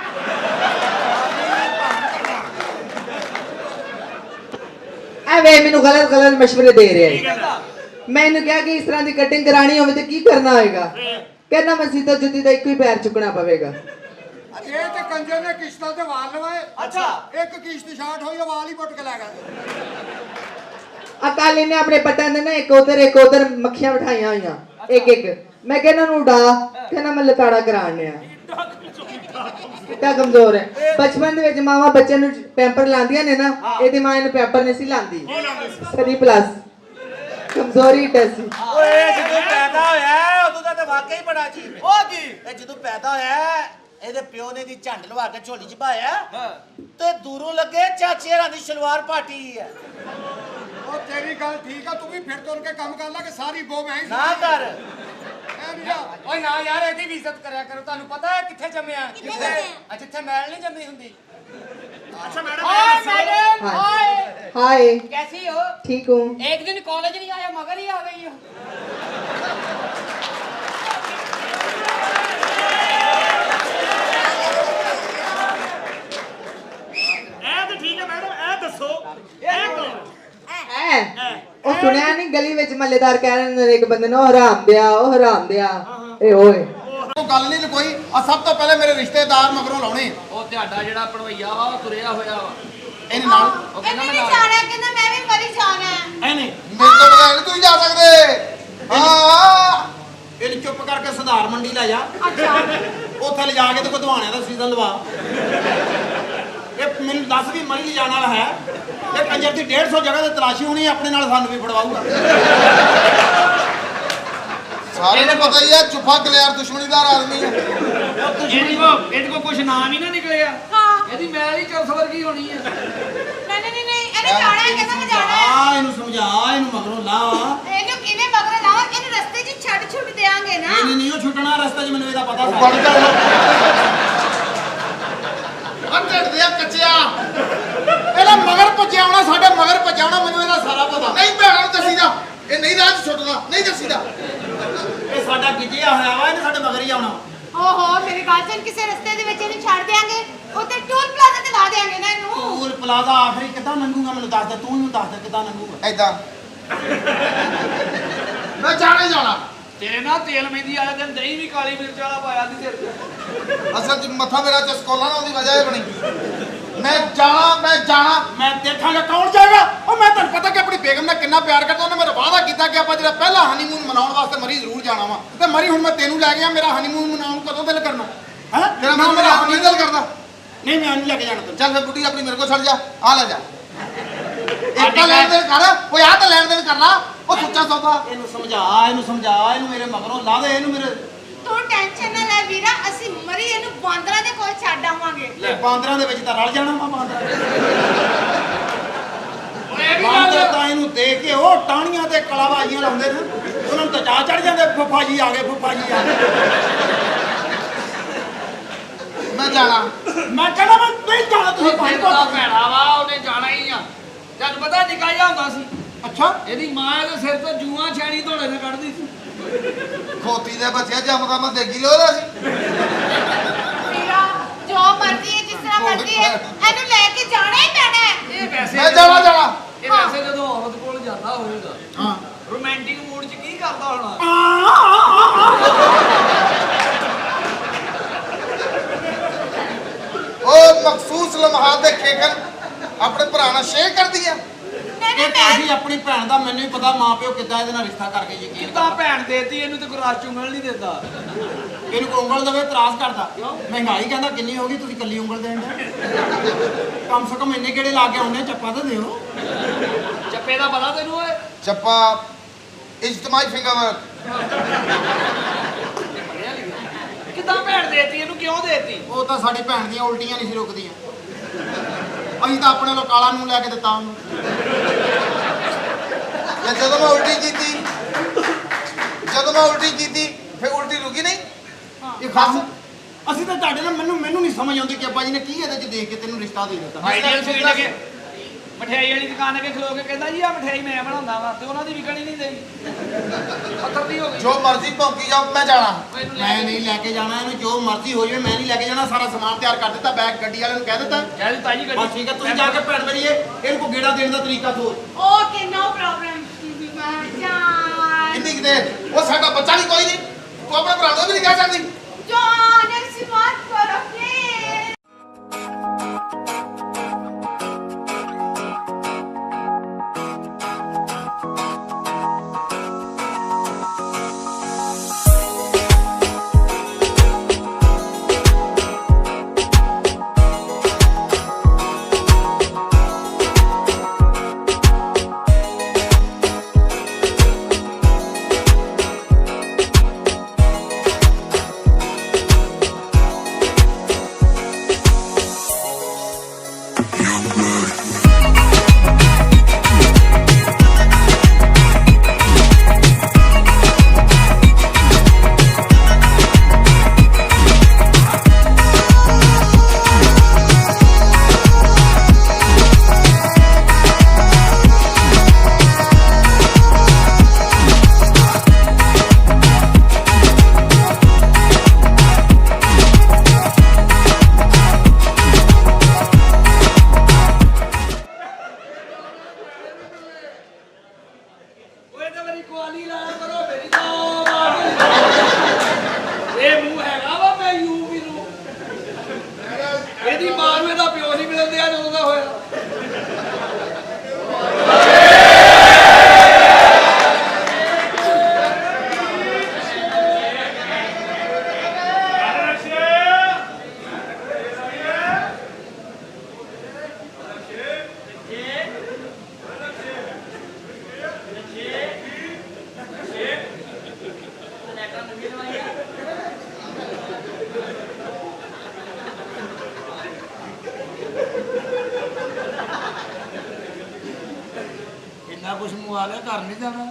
ਐਵੇਂ ਮੈਨੂੰ ਗਲਤ ਮਸ਼ਵਰੇ ਦੇ ਰਿਹਾ ਹੈ। ਮੈਂ ਇਹਨੂੰ ਕਿਹਾ ਕਿ ਇਸ ਤਰ੍ਹਾਂ ਦੀ ਕਟਿੰਗ ਕਰਾਣੀ ਹੋਵੇ ਤੇ ਕੀ ਕਰਨਾ ਹੋਏਗਾ। ਕਹਿੰਦਾ ਮਸੀਤਾ ਜੁੱਤੀ ਦਾ ਇੱਕੋ ਹੀ ਪੈਰ ਚੁੱਕਣਾ ਪਵੇਗਾ। ਇਹ ਤੇ ਕੰਜਰ ਨੇ ਕਿਸ਼ਤਾਂ ਤੇ ਵਾਲ ਲਵਾਏ। ਅੱਛਾ ਇੱਕ ਕਿਸ਼ਤ ਸ਼ਾਰਟ ਹੋਈ ਵਾਲ ਹੀ ਪੁੱਟ ਕੇ ਲੈ ਗਿਆ। ਅਕਾਲੀ ਨੇ ਆਪਣੇ ਪੱਟਾਂ ਦੇ ਨਾ ਇੱਕ ਉਧਰ ਮੱਖੀਆਂ ਬਿਠਾਈਆਂ ਹੋਈਆਂ ਇੱਕ। ਮੈਂ ਕਹਿੰਦਾ ਨੂੰ ਉਡਾ, ਕਹਿੰਦਾ ਮੈਂ ਲਤਾੜਾ ਕਰਾਣਿਆ। ਕਿੱਡਾ ਕਮਜ਼ੋਰ ਹੈ। ਬਚਪਨ ਦੇ ਵਿੱਚ ਮਾਵਾਂ ਬੱਚੇ ਨੂੰ ਪੈਂਪਰ ਲਾਉਂਦੀਆਂ ਨੇ ਨਾ, ਇਹਦੀ ਮਾਂ ਇਹਨੂੰ ਪੈਂਪਰ ਨਹੀਂ ਸੀ ਲਾਉਂਦੀ। ਸਰੀ ਪਲੱਸ ਕਮਜ਼ੋਰੀ ਟੈਸੀ। ਓਏ ਜਦੋਂ ਪੈਦਾ ਹੋਇਆ ਉਦੋਂ ਤਾਂ ਵਾਕਈ ਬੜਾ ਅਜੀਬ। ਉਹ ਕੀ ਇਹ ਜਦੋਂ ਪੈਦਾ ਹੋਇਆ ਇਹਦੇ ਪਿਓ ਨੇ ਦੀ ਝੰਡ ਲਵਾ ਕੇ ਝੋਲੀ 'ਚ ਪਾਇਆ ਤੇ ਦੂਰੋਂ ਲੱਗੇ ਚਾਚੇ ਹਰਾਂ ਦੀ ਸ਼ਲਵਾਰ ਪਾਟੀ ਹੈ। ਉਹ ਤੇਰੀ ਗੱਲ ਠੀਕ ਆ, ਤੂੰ ਵੀ ਫਿਰ ਤੁਰ ਕੇ ਕੰਮ ਕਰ ਲੈ ਕਿ ਸਾਰੀ ਬੋ ਮੈਂ ਹੀ ਨਾ ਕਰ। ਓਏ ਨਾ ਯਾਰ, ਇਹਦੀ ਵੀ ਇੱਜ਼ਤ ਕਰਿਆ ਕਰੋ। ਤੁਹਾਨੂੰ ਪਤਾ ਹੈ ਕਿੱਥੇ ਜੰਮਿਆ? ਜਿੱਥੇ ਮੈਲ ਨਹੀਂ ਜੰਮੀ ਹੁੰਦੀ। अच्छा मैडम, हाय मैडम, हाय हाय, कैसी हो? ठीक हूँ। एक दिन कॉलेज नहीं आया मगर ही आ गई हो। ਇਹ ਤਾਂ ਠੀਕ ਹੈ ਮੈਡਮ। ਇਹ ਦੱਸੋ ਇਹ ਕੌਣ? ਉਹ ਸੁਣਿਆ ਨਹੀਂ ਗਲੀ ਵਿੱਚ ਮੱਲੇਦਾਰ ਕਹਿ ਰਹੇ ਨੇ ਇੱਕ ਬੰਦੇ ਨੂੰ, ਉਹ ਹਰਾਮ ਦਿਆ ਇਹ ਓਏ। ਉਹ ਗੱਲ ਨਹੀਂ ਕੋਈ। ਆ ਸਭ ਤੋਂ ਪਹਿਲੇ ਮੇਰੇ ਰਿਸ਼ਤੇਦਾਰ ਮਗਰੋਂ ਲਾਉਣੇ। ਉਹ ਤੁਹਾਡਾ ਜਿਹੜਾ ਭਣਵਈਆ ਵਾ ਉਹ ਤੁਰਿਆ ਹੋਇਆ ਵਾ। ਇਹਨੇ ਨਾਲ ਇਹਨੇ ਵੀ ਜਾਣਾ, ਕਹਿੰਦਾ ਮੈਂ ਵੀ ਮਰੀ ਜਾਣਾ ਹੈ। ਇਹਨੇ ਮੇਰੇ ਤੋਂ ਬਗੈਰ ਤੁਸੀਂ ਜਾ ਸਕਦੇ। ਹਾਂ ਇਹਨੂੰ ਚੁੱਪ ਕਰਕੇ ਸੁਧਾਰ ਮੰਡੀ ਲੈ ਜਾ। ਅੱਛਾ ਉੱਥੇ ਲਿਜਾ ਕੇ ਤੇ ਕਢਵਾਣਿਆਂ ਦਾ ਸੀਜ਼ਨ ਲਵਾ। ਇਹ ਮੈਨੂੰ ਦੱਸ ਵੀ ਮਰੀ ਲਿਜਾਣ ਵਾਲਾ ਹੈ। ਇਹ ਕੰਜਰ ਦੀ 150 ਜਗ੍ਹਾ ਤੇ ਤਲਾਸ਼ੀ ਹੋਣੀ, ਆਪਣੇ ਨਾਲ ਸਾਨੂੰ ਵੀ ਫੜਵਾਊਗਾ। ਸਾਰਿਆਂ ਨੂੰ ਪਤਾ ਹੀ ਹੈ ਚੁੱਫਾ ਕਲਿਆਰ ਦੁਸ਼ਮਣੀਦਾਰ ਆਦਮੀ ਹੈ। ਇਹਦੇ ਕੋ ਕੁਛ ਨਾਮ ਹੀ ਨਾ ਨਿਕਲਿਆ। ਹਾਂ ਇਹਦੀ ਮੈਲ ਹੀ ਚੌਥ ਵਰਗੀ ਹੋਣੀ ਹੈ। ਨਹੀਂ ਇਹਨੇ ਜਾਣਾ ਹੈ, ਕਹਿੰਦਾ ਮੈਂ ਜਾਣਾ ਹੈ। ਆ ਇਹਨੂੰ ਸਮਝਾ, ਇਹਨੂੰ ਮਗਰੋਂ ਲਾ। ਇਹਨੂੰ ਕਿਵੇਂ ਮਗਰ ਲਾਓ? ਇਹਨੂੰ ਰਸਤੇ 'ਚ ਛੱਡ ਦੇਾਂਗੇ ਨਾ। ਇਹਨੇ ਨਹੀਂ ਉਹ ਛੁੱਟਣਾ ਰਸਤੇ 'ਚ, ਮੈਨੂੰ ਇਹਦਾ ਪਤਾ। ਅੰਦਰ ਦੇ ਕੱਚਿਆ ਇਹਦਾ ਮਗਰ ਭੱਜਿਆ ਆਉਣਾ, ਸਾਡੇ ਮਗਰ ਭੱਜਿਆ ਆਉਣਾ, ਮੈਨੂੰ ਇਹਦਾ ਸਾਰਾ ਪਤਾ। ਨਹੀਂ ਭੈਣਾਂ ਨੂੰ ਦੱਸੀਦਾ, ਇਹ ਨਹੀਂ ਰਾਹ 'ਚ ਛੁੱਟਦਾ, ਨਹੀਂ ਦੱਸੀਦਾ। ਇਹ ਸਾਡਾ ਗਿੱਜਿਆ ਹੋਇਆ ਵਾ, ਇਹਨੇ ਸਾਡੇ ਮਗਰ ਹੀ ਆਉਣਾ। ਓਹੋ ਮੇਰੀ ਗੱਲ ਸੁਣ, ਕਿਸੇ ਰਸਤੇ ਦੇ ਵਿੱਚ ਇਹਨੂੰ ਛੱਡ ਦੇਾਂਗੇ, ਉੱਥੇ ਟੂਲ ਪਲਾਜ਼ਾ ਤੇ ਲਾ ਦੇਾਂਗੇ ਨਾ ਇਹਨੂੰ। ਟੂਲ ਪਲਾਜ਼ਾ ਆਖਰੀ ਕਿੱਦਾਂ ਲੰਘੂਗਾ ਮੈਨੂੰ ਦੱਸ ਦੇ, ਤੂੰ ਮੈਨੂੰ ਦੱਸ ਦੇ ਕਿੱਦਾਂ ਲੰਘੂਗਾ। ਐਦਾਂ ਮੈਂ ਜਾਣਾ ਤੇਰੇ ਨਾਲ ਤੇਲ ਮਹਿੰਦੀ ਵਾਲੇ ਦਿਨ ਦਹੀਂ ਵੀ ਕਾਲੀ ਮਿਰਚ ਵਾਲਾ ਪਾਇਆ ਸੀ ਸਿਰ ਤੇ। ਅਸਲ 'ਚ ਮੱਥਾ ਮੇਰਾ ਚਸਕੋਲਾ ਨਾ ਉਹਦੀ ਵਜ੍ਹਾ ਇਹ ਬਣੀ। ਮੈਂ ਜਾਣਾ ਮੈਂ ਦੇਖਾਂਗਾ ਕੌਣ ਜਾਏਗਾ। ਉਹ ਮੈਂ ਤੁਹਾਨੂੰ ਪਤਾ ਕਿ ਆਪਣੀ ਬੇਗਮ ਨਾਲ ਕਿੰਨਾ ਪਿਆਰ ਕਰਦਾ। ਉਹਨੇ ਮੇਰਾ ਵਾਅਦਾ ਕੀਤਾ ਕਿ ਆਪਾਂ ਜਿਹੜਾ ਪਹਿਲਾ ਹਨੀਮੂਨ ਮਨਾਉਣ ਵਾਸਤੇ ਮਰੀ ਜ਼ਰੂਰ ਜਾਣਾ ਵਾ। ਤੇ ਮਰੀ ਹੁਣ ਮੈਂ ਤੈਨੂੰ ਲੈ ਗਿਆ, ਮੇਰਾ ਹਨੀਮੂਨ ਮਨਾਉਣ ਨੂੰ ਕਦੋਂ ਦਿਲ ਕਰਨਾ ਹੈ? ਤੇਰਾ ਮਨ ਮੇਰਾ ਆਪ ਨਹੀਂ ਦਿਲ ਕਰਦਾ। ਨਹੀਂ ਮੈਂ ਨਹੀਂ ਲੈ ਕੇ ਜਾਣਾ ਤੈਨੂੰ। ਚੱਲ ਫਿਰ ਬੁੱਢੀ ਆਪਣੀ ਮੇਰੇ ਕੋਲ ਛੱਡ ਜਾ, ਆ ਲੈ ਜਾ। ਇੱਕ ਤਾਂ ਲੈਣ ਦੇਣ ਕਰ, ਕੋਈ ਆ ਤਾਂ ਲੈਣ ਦੇਣ ਕਰਨਾ। ਉਹ ਸੁੱਚਾ ਸੌਦਾ ਇਹਨੂੰ ਸਮਝਾ, ਇਹਨੂੰ ਮੇਰੇ ਮਗਰੋਂ ਲਾ ਦੇ, ਇਹਨੂੰ ਮੇਰੇ। ਤੂੰ ਟੈਨਸ਼ਨ ਨਾ ਲੈ ਵੀਰਾ, ਅਸੀਂ ਮਰੀ ਇਹਨੂੰ ਬਾਂਦਰਾਂ ਦੇ ਕੋਲ ਛੱਡ ਆਵਾਂਗੇ। ਲੈ ਬਾਂਦਰਾਂ ਦੇ ਵਿੱਚ ਤਾਂ ਰਲ ਜਾਣਾ ਵਾ ਬਾਂਦਰ ਤਾਂ ਇਹਨੂੰ ਦੇਖ ਕੇ ਉਹ ਟਾਹਣੀਆਂ ਤੇ ਕਲਾਬਾਜ਼ੀਆਂ ਲਾਉਂਦੇ ਨੇ, ਉਹਨਾਂ ਨੂੰ ਤਾਂ ਚਾਹ ਚੜ ਜਾਂਦੇ, ਫੁੱਫਾ ਜੀ ਆ ਗਏ। ਮੈਂ ਜਾਣਾ, ਮੈਂ ਕਹਿੰਦਾ ਮੈਂ ਨਹੀਂ ਜਾਣਾ। ਤੁਸੀਂ ਭਾਈ ਦਾ ਭੈਣਾ ਵਾ, ਉਹਨੇ ਜਾਣਾ ਹੀ ਆ। ਜਦ ਪਤਾ ਨਿਕਲ ਜਾਂਦਾ ਸੀ। ਅੱਛਾ ਇਹਦੀ ਮਾਂ ਇਹਦੇ ਸਿਰ ਤੋਂ ਜੂਆਂ ਛੈਣੀ ਧੋਲੇ ਨਾਲ ਕੱਢਦੀ ਸੀ। ਖੋਤੀ ਦੇ ਬੱਚੇ ਜੰਮਦਾ ਮੈਂ ਦੇਗੀ ਲੋਦਾ ਸੀ। ਵੀਰਾ ਜੋ ਮਰਜ਼ੀ ਹੈ, ਜਿਸ ਤਰ੍ਹਾਂ ਮਰਜ਼ੀ ਹੈ, ਇਹਨੂੰ ਲੈ ਕੇ ਜਾਣਾ ਹੀ ਪੈਣਾ ਹੈ। ਇਹ ਵੈਸੇ ਮੈਂ ਜਾਣਾ। ਇਹ ਵੈਸੇ ਜਦੋਂ ਔਰਤ ਕੋਲ ਜਾਂਦਾ ਹੋਵੇਗਾ, ਹਾਂ ਰੋਮਾਂਟਿਕ ਮੂਡ 'ਚ ਕੀ ਕਰਦਾ ਹੋਣਾ? ਉਹ ਮਖਸੂਸ ਲਮਹਾਤ ਦੇ ਖੇਕਨ ਆਪਣੇ ਭਰਾ ਨਾਲ ਸ਼ੇਅਰ ਕਰਦੀ ਆ। ਇਹ ਤਾਂ ਆਪਣੀ ਭੈਣ ਦਾ ਮੈਨੂੰ ਹੀ ਪਤਾ, ਮਾਂ ਪਿਓ ਕਿੱਦਾਂ ਇਹਦੇ ਨਾਲ ਰਿਸ਼ਤਾ ਕਰਕੇ ਯਕੀਨ ਕਿੱਦਾਂ ਭੈਣ ਦੇਤੀ ਇਹਨੂੰ ਤੇ ਕੋਈ ਰਾਜ ਚੁੰਗਲ ਨਹੀਂ ਦਿੰਦਾ। ਇਹਨੂੰ ਕੋਈ ਉਂਗਲ ਦੇਵੇ ਇਤਰਾਜ਼ ਕਰਦਾ। ਮਹਿੰਗਾਈ ਕਹਿੰਦਾ ਕਿੰਨੀ ਹੋ ਗਈ, ਤੁਸੀਂ ਕੱਲੀ ਉਂਗਲ ਦੇਣ ਦੇ। ਕਮ ਸੇ ਕਮ ਇੰਨੇ ਕਿਹੜੇ ਲਾ ਕੇ ਆਉਂਦੇ, ਚੱਪਾ ਤਾਂ ਦਿਓ। ਚੱਪੇ ਦਾ ਪਤਾ ਤੈਨੂੰ ਓਏ ਚੱਪਾ ਇਜਤਮਾਈ ਫਿੰਗਰ ਕਿੱਦਾਂ ਭੈਣ ਦੇਤੀ ਇਹਨੂੰ ਕਿਉਂ ਦੇਤੀ ਉਹ ਤਾਂ ਸਾਡੀ ਭੈਣ ਦੀਆਂ ਉਲਟੀਆਂ ਨਹੀਂ ਸੀ ਰੁਕਦੀਆਂ ਅਸੀਂ ਤਾਂ ਆਪਣੇ ਲੋਕ ਕਾਲਾ ਨੂੰ ਲੈ ਕੇ ਦਿੱਤਾ ਉਹਨੂੰ ਤੇ ਜਦੋਂ ਮੈਂ ਉਲਟੀ ਕੀਤੀ ਫਿਰ ਉਲਟੀ ਰੁਕੀ ਨਹੀਂ ਇਹ ਖਾਸ ਅਸੀਂ ਤਾਂ ਤੁਹਾਡੇ ਨਾਲ ਮੈਨੂੰ ਨਹੀਂ ਸਮਝ ਆਉਂਦੀ ਕਿ ਅੱਬਾ ਜੀ ਨੇ ਕੀ ਇਹਦੇ ਚ ਦੇਖ ਕੇ ਤੈਨੂੰ ਰਿਸ਼ਤਾ ਦੇ ਦਿੱਤਾ ਆਈਡੀਅਲ ਸੀ ਕਿ ਮਠਿਆਈ ਵਾਲੀ ਦੁਕਾਨ ਅੱਗੇ ਖਲੋ ਕੇ ਕਹਿੰਦਾ ਜੀ ਆ ਮਠਿਆਈ ਮੈਂ ਬਣਾਉਂਦਾ ਵਾ ਤੇ ਉਹਨਾਂ ਦੀ ਵਿਕਣ ਹੀ ਨਹੀਂ ਦੇਈ ਪੱਥਰ ਦੀ ਹੋ ਗਈ ਜੋ ਮਰਜ਼ੀ ਭੌਂਕੀ ਜਾਓ ਮੈਂ ਜਾਣਾ ਮੈਂ ਨਹੀਂ ਲੈ ਕੇ ਜਾਣਾ ਇਹਨੂੰ ਜੋ ਮਰਜ਼ੀ ਹੋ ਜਾਵੇ ਮੈਂ ਨਹੀਂ ਲੈ ਕੇ ਜਾਣਾ ਸਾਰਾ ਸਮਾਨ ਤਿਆਰ ਕਰ ਦਿੱਤਾ ਬੈਗ ਗੱਡੀ ਵਾਲੇ ਨੂੰ ਕਹਿ ਦਿੱਤਾ ਕਹਿ ਦਿੱਤਾ ਜੀ ਬਸ ਠੀਕ ਹੈ ਤੁਸੀਂ ਜਾ ਕੇ ਭੈਣ ਮੇਰੀਏ ਇਹਨੂੰ ਕੋ ਗੇੜਾ ਦੇਣ ਦਾ ਤਰੀਕਾ ਸੋਚ ਓਕੇ ਨੋ ਪ੍ਰੋਬਲਮ ਜਾਨ ਕਿੰਨੀ ਕਿਤੇ ਉਹ ਸਾਡਾ ਬੱਚਾ ਵੀ ਕੋਈ ਨਹੀਂ ਤੂੰ ਆਪਣੇ ਭਰਾ ਨੂੰ ਵੀ ਨਹੀਂ ਕਹਿ ਸਕਦੀ ਜਾਨ ਐਸੀ ਬਾਤ ਕਰੋ ਪਲੀਜ਼ ਓਏ ਤੇ ਮੇਰੀ ਕੁਆਲੀ ਲਾਇਆ ਕਰੋ ਮੇਰੀ ਤਾਂ ਇਹ ਮੂੰਹ ਹੈਗਾ ਵਾ ਮੈਂ ਯੂ ਵੀ ਨੂੰ ਇਹਦੀ ਮਾਂ ਨੂੰ ਇਹਦਾ ਪਿਓ ਨਹੀਂ ਮਿਲਦੇ ਆ ਜਦੋਂ ਦਾ ਹੋਇਆ ਇੰਨਾ ਕੁਝ ਮੁਆ ਲਿਆ ਘਰ ਨਹੀਂ ਜਾਣਾ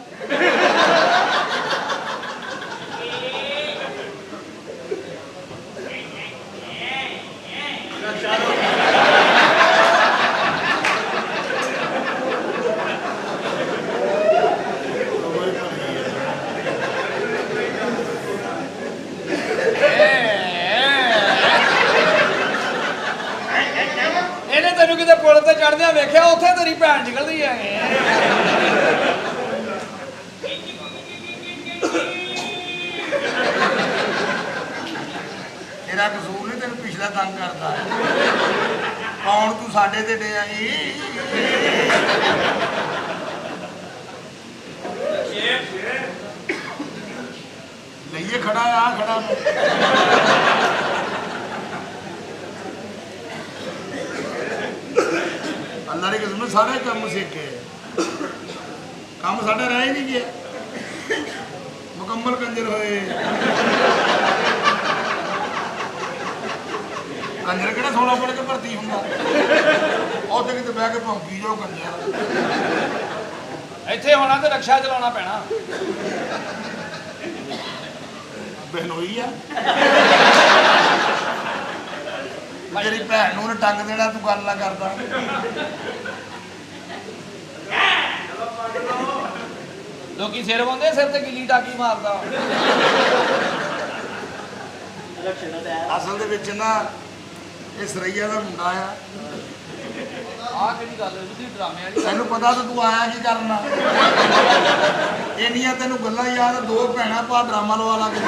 ਇਹਨੇ ਤੈਨੂੰ ਕਿਤੇ ਪੁਲ ਤੇ ਚੜਦਿਆਂ ਵੇਖਿਆ ਉੱਥੇ ਤੇਰੀ ਭੈਣ ਨਿਕਲਦੀ ਹੈ ਤੇਰਾ ਕਸੂਰ ਨਹੀਂ ਤੈਨੂੰ ਪਿਛਲਾ ਤੰਗ ਕਰਦਾ ਕੌਣ ਤੂੰ ਸਾਡੇ ਤੇ ਡਿਆ ਲਈਏ ਖੜਾ ਆ ਖੜਾ ਅੱਲਾ ਦੀ ਕਸਮ ਸਾਰੇ ਕੰਮ ਸਿੱਖੇ ਕੰਮ ਸਾਡਾ ਰਹਿ ਹੀ ਨਹੀਂ ਗਿਆ ਮੁਕੰਮਲ ਕੰਜਰ ਹੋਏ ਕੰਜਰ ਕਿਹੜਾ 16 ਪੜ ਕੇ ਭਰਤੀ ਹੁੰਦਾ ਉਹਦੇ ਕਿਤੇ ਬਹਿ ਕੇ ਭੌਂਕੀ ਜਾਓ ਕੰਜਰ ਇੱਥੇ ਹੋਣਾ ਤੇ ਰਕਸ਼ਾ ਚਲਾਉਣਾ ਪੈਣਾ ਬਹਿਨੋਈ ਆ ਮੇਰੀ ਭੈਣ ਨੂੰ ਟੰਗ ਦੇਣਾ ਤੂੰ ਗੱਲ ਨਾ ਕਰਦਾ ਲੋਕੀ ਸਿਰ ਵਾਉਂਦੇ ਸਿਰ ਤੇ ਗਿੱਲੀ ਟਾਕੀ ਮਾਰਦਾ ਅਸਲ ਦੇ ਵਿੱਚ ਨਾ ਇਹ ਸਰਈਆ ਦਾ ਮੁੰਡਾ ਆ ਆਹ ਕਿਹੜੀ ਗੱਲ ਹੋਈ ਤੁਸੀਂ ਡਰਾਮੇ ਵਾਲੀ ਤੈਨੂੰ ਪਤਾ ਤਾਂ ਤੂੰ ਆਇਆ ਕੀ ਕਰਨਾ ਇੰਨੀਆਂ ਤੈਨੂੰ ਗੱਲਾਂ ਯਾਦ ਦੋ ਭੈਣਾਂ ਭਾ ਡਰਾਮਾ ਲਵਾ ਲਾ ਕੇ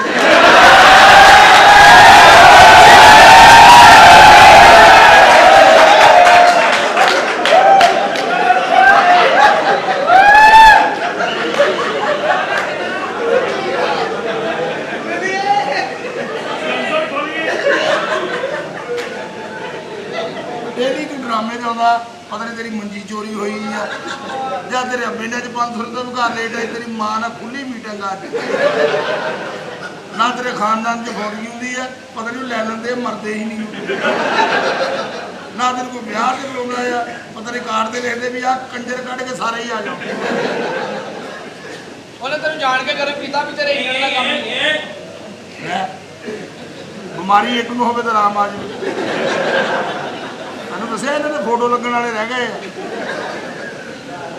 ਡੇਲੀ ਤੂੰ ਡਰਾਮੇ 'ਚ ਆਉਂਦਾ ਪਤਾ ਨਹੀਂ ਤੇਰੀ ਮੰਜੀ ਚੋਰੀ ਹੋਈ ਹੋਈ ਆ ਜਾਂ ਤੇਰੇ ਅੱਬੇ ਨੇ ਅੱਜ 500 ਰੁਪਏ ਨੂੰ ਘਰ ਲੇਟ ਆਈ ਤੇਰੀ ਮਾਂ ਨਾਲ ਖੁੱਲੀ ਮੀਟਿੰਗ ਆ ਨਾ ਤੇਰੇ ਖਾਨਦਾਨ 'ਚ ਫੌਜੀ ਹੁੰਦੀ ਆ ਪਤਾ ਨਹੀਂ ਲੈ ਲੈਂਦੇ ਮਰਦੇ ਹੀ ਨਹੀਂ ਨਾ ਤੇਰੇ ਕੋਈ ਵਿਆਹ ਤੇ ਬੁਲਾਉਣਾ ਆ ਪਤਾ ਨਹੀਂ ਕਾਰਡ ਤੇ ਲਿਖਦੇ ਵੀ ਆ ਕੰਜਰ ਕੱਢ ਕੇ ਸਾਰੇ ਹੀ ਆ ਜਾਓ ਉਹਨੇ ਤੈਨੂੰ ਜਾਣ ਕੇ ਗਰਮ ਕੀਤਾ ਵੀ ਤੇਰੇ ਇੰਗਣ ਦਾ ਕੰਮ ਨਹੀਂ ਹੈ ਬਿਮਾਰੀ ਇੱਕ ਨੂੰ ਹੋਵੇ ਤਾਂ ਆਰਾਮ ਆ ਜਾਵੇ ਮੈਨੂੰ ਦੱਸਿਆ ਇਹਨਾਂ ਦੇ ਫੋਟੋ ਲੱਗਣ ਵਾਲੇ ਰਹਿ ਗਏ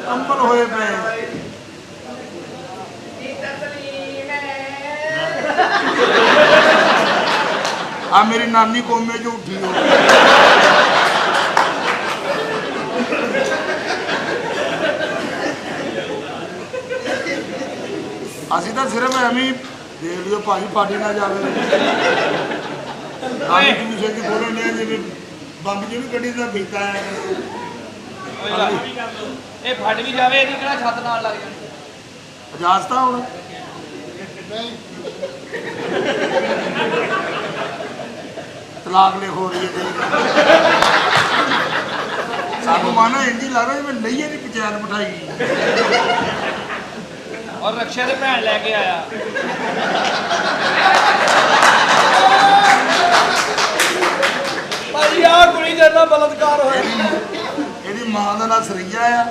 ਕੰਬਲ ਹੋਏ ਪਏ ਆ ਮੇਰੀ ਨਾਨੀ ਕੋਮੇ ਚ ਉੱਠੀ ਹੋ ਅਸੀਂ ਤਾਂ ਸਿਰਫ ਐਵੇਂ ਹੀ ਦੇਖ ਲਿਓ ਭਾਜੀ ਪਾਰਟੀ ਨਾ ਜਾਵੇ ਆਏ ਦੂਸਰੇ ਦੀ ਬੋਲਣ ਦੇ ਜਿਵੇਂ ਬੰਬ ਜਿਹਨੂੰ ਗੱਡੀ ਦਾ ਪੀਤਾ ਹੈ ਇਹ ਫਟ ਵੀ ਜਾਵੇ ਇਹਦੀ ਕਿਹੜਾ ਛੱਤ ਨਾਲ ਲੱਗ ਜਾਣੀ ਇਜਾਜ਼ਤ ਆ ਹੁਣ ਤਲਾਕ ਲਿਖ ਹੋ ਰਹੀ ਹੈ ਸਾਨੂੰ ਮਾਨਾ ਇੰਜੀ ਲੱਗਦਾ ਜਿਵੇਂ ਲਈਏ ਦੀ ਪੰਚਾਇਤ ਬਿਠਾਈ ਔਰ ਰਕਸ਼ੇ ਦੇ ਭੈਣ ਲੈ ਕੇ ਆਇਆ ਭਾਈ ਆ ਕੁੜੀ ਦੇ ਨਾਲ ਬਲਤਕਾਰ ਹੋਇਆ ਇਹਦੀ ਮਾਂ ਦਾ ਨਾਂ ਸਰਈਆ ਆ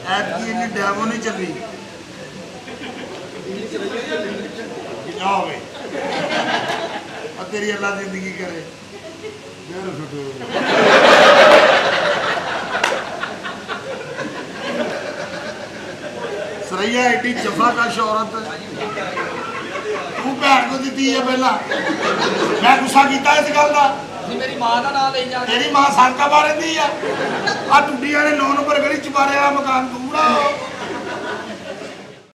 ਐਤਕੀ ਇਹਦੀ ਡੈਵੋ ਨਹੀਂ ਚੱਲੀ ਜਾ ਹੋਵੇ ਆ ਤੇਰੀ ਅੱਲਾ ਜ਼ਿੰਦਗੀ ਕਰੇ ਦੇਰ ਸੁਟੋ ਸਰਈਆ ਐਡੀ ਜਫਾਕਸ਼ ਔਰਤ ਤੂੰ ਭੈਣ ਕੋ ਦਿੱਤੀ ਹੈ ਪਹਿਲਾਂ ਮੈਂ ਗੁੱਸਾ ਕੀਤਾ ਇਸ ਗੱਲ ਦਾ ਤੁਸੀਂ ਮੇਰੀ ਮਾਂ ਦਾ ਨਾਮ ਲਈ ਜਾਂਦੇ ਤੇਰੀ ਮਾਂ ਸੰਕਾ ਮਾਰਦੀ ਆ ਆ ਟੁੱਡੀਆਂ ਨੇ 9 ਨੰਬਰ ਗਲੀ ਚ ਮਾਰਿਆ ਮਕਾਨ ਦੂਰਾ